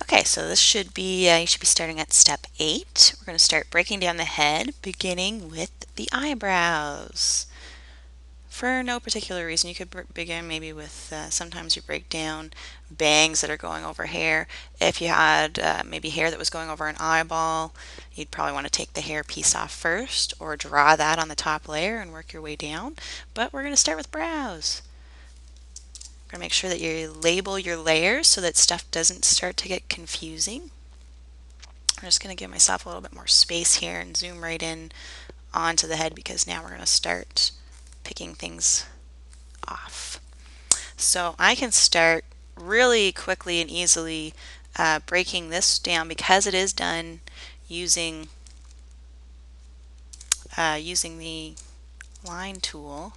Okay, so this should be, you should be starting at step 8. We're going to start breaking down the head, beginning with the eyebrows. For no particular reason, you could begin maybe with, sometimes you break down bangs that are going over hair. If you had maybe hair that was going over an eyeball, you'd probably want to take the hair piece off first or draw that on the top layer and work your way down. But we're going to start with brows. We're going to make sure that you label your layers so that stuff doesn't start to get confusing. I'm just going to give myself a little bit more space here and zoom right in onto the head because now we're going to start picking things off. So I can start really quickly and easily breaking this down because it is done using using the line tool.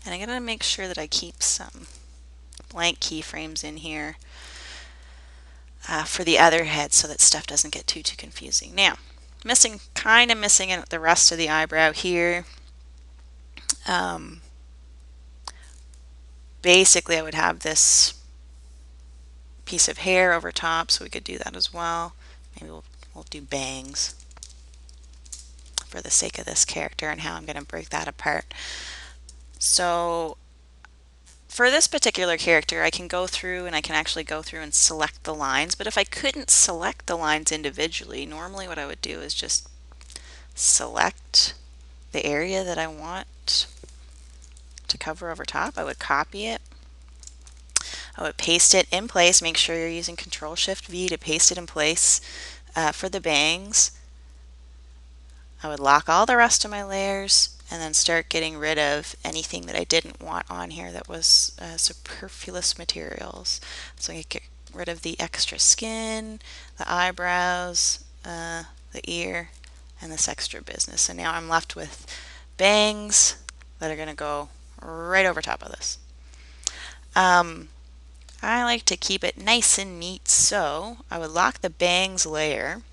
And I'm going to make sure that I keep some blank keyframes in here for the other head so that stuff doesn't get too confusing. Now, kind of missing the rest of the eyebrow here. Basically, I would have this piece of hair over top, so we could do that as well. Maybe we'll do bangs for the sake of this character and how I'm going to break that apart. So for this particular character, I can go through and I can actually go through and select the lines, but if I couldn't select the lines individually, normally what I would do is just select the area that I want to cover over top. I would copy it. I would paste it in place. Make sure you're using Control-Shift-V to paste it in place for the bangs. I would lock all the rest of my layers and then start getting rid of anything that I didn't want on here that was superfluous materials. So I get rid of the extra skin, the eyebrows, the ear, and this extra business. And now I'm left with bangs that are going to go right over top of this. I like to keep it nice and neat, so I would lock the bangs layer.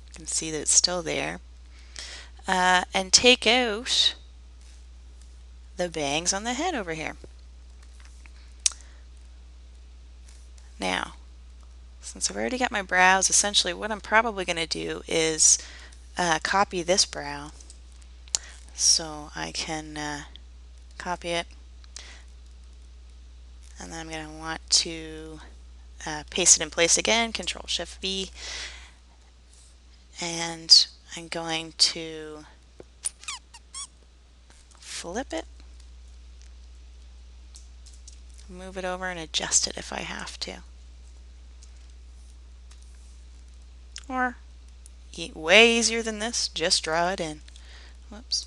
You can see that it's still there. And take out the bangs on the head over here. Now, since I've already got my brows, essentially what I'm probably going to do is copy this brow. So I can copy it, and then I'm going to want to paste it in place again, Control-Shift-V, and I'm going to flip it, move it over, and adjust it if I have to. Or way easier than this, just draw it in. Whoops.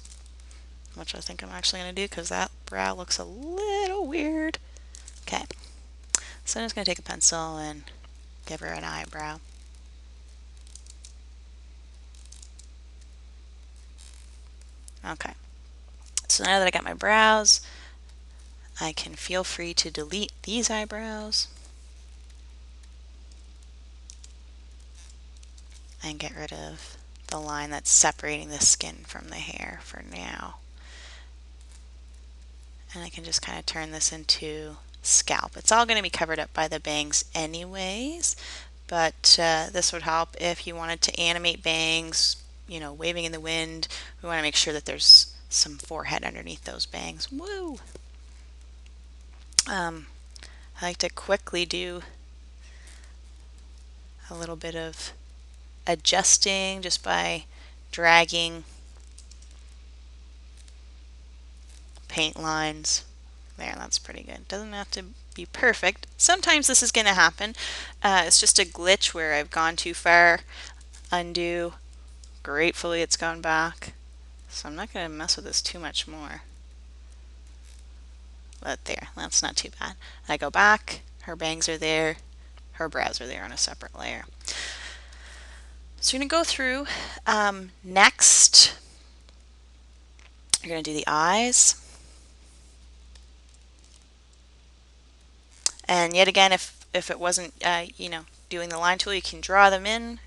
Which I think I'm actually going to do because that brow looks a little weird. Okay. So I'm just going to take a pencil and give her an eyebrow. Okay. So now that I got my brows, I can feel free to delete these eyebrows and get rid of the line that's separating the skin from the hair for now. And I can just kind of turn this into scalp. It's all going to be covered up by the bangs anyways, but this would help if you wanted to animate bangs, you know, waving in the wind. We want to make sure that there's some forehead underneath those bangs. Woo! I like to quickly do a little bit of adjusting just by dragging paint lines. There, that's pretty good. Doesn't have to be perfect. Sometimes this is going to happen. It's just a glitch where I've gone too far. Undo. Gratefully it's gone back. So I'm not going to mess with this too much more. But there, that's not too bad. I go back, her bangs are there, her brows are there on a separate layer. So you're going to go through. Next, you're going to do the eyes. And yet again, if it wasn't, you know, doing the line tool, you can draw them in,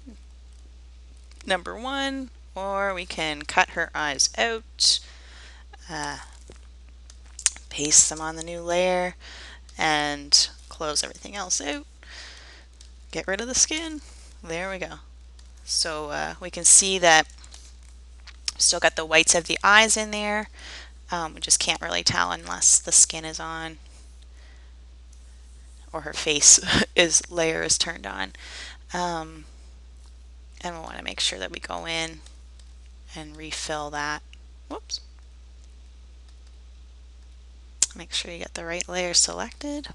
number 1, or we can cut her eyes out, paste them on the new layer, and close everything else out. Get rid of the skin. There we go. So we can see that still got the whites of the eyes in there. We just can't really tell unless the skin is on or her face layer is turned on. And we want to make sure that we go in and refill that. Whoops. Make sure you get the right layer selected.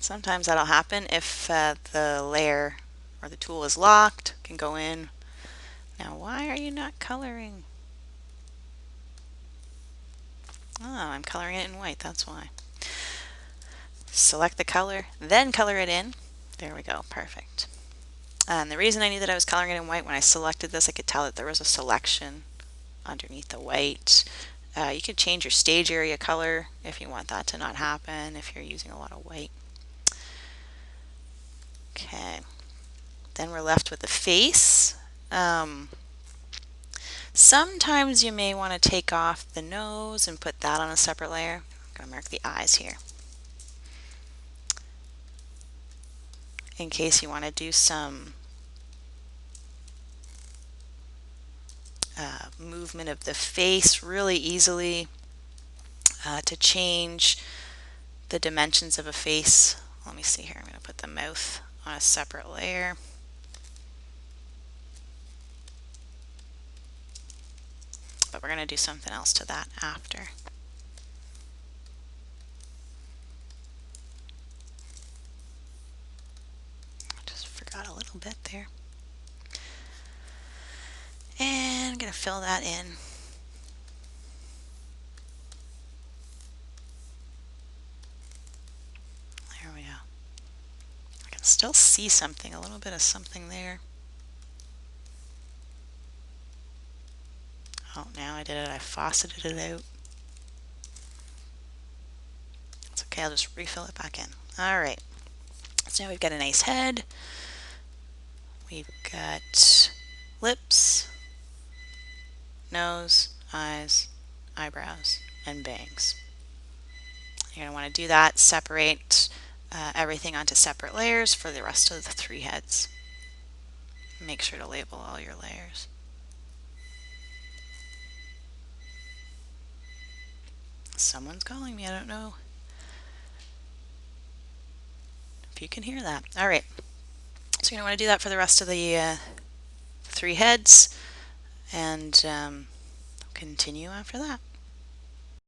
Sometimes that'll happen if the layer or the tool is locked. Can go in. Now, why are you not coloring? Oh, I'm coloring it in white, that's why. Select the color, then color it in. There we go, perfect. And the reason I knew that I was coloring it in white, when I selected this, I could tell that there was a selection underneath the white. You could change your stage area color if you want that to not happen, if you're using a lot of white. Okay, then we're left with the face. Sometimes you may want to take off the nose and put that on a separate layer. I'm going to mark the eyes here, in case you want to do some movement of the face really easily to change the dimensions of a face. Let me see here. I'm going to put the mouth on a separate layer. But we're going to do something else to that after. I just forgot a little bit there. And I'm going to fill that in. There we go. I can still see something, a little bit of something there. Oh, now I did it. I fauceted it out. It's okay, I'll just refill it back in. Alright, so now we've got a nice head. We've got lips, nose, eyes, eyebrows, and bangs. You're going to want to do that, separate everything onto separate layers for the rest of the 3 heads. Make sure to label all your layers. Someone's calling me, I don't know if you can hear that. Alright, so you're going to want to do that for the rest of the 3 heads, and continue after that.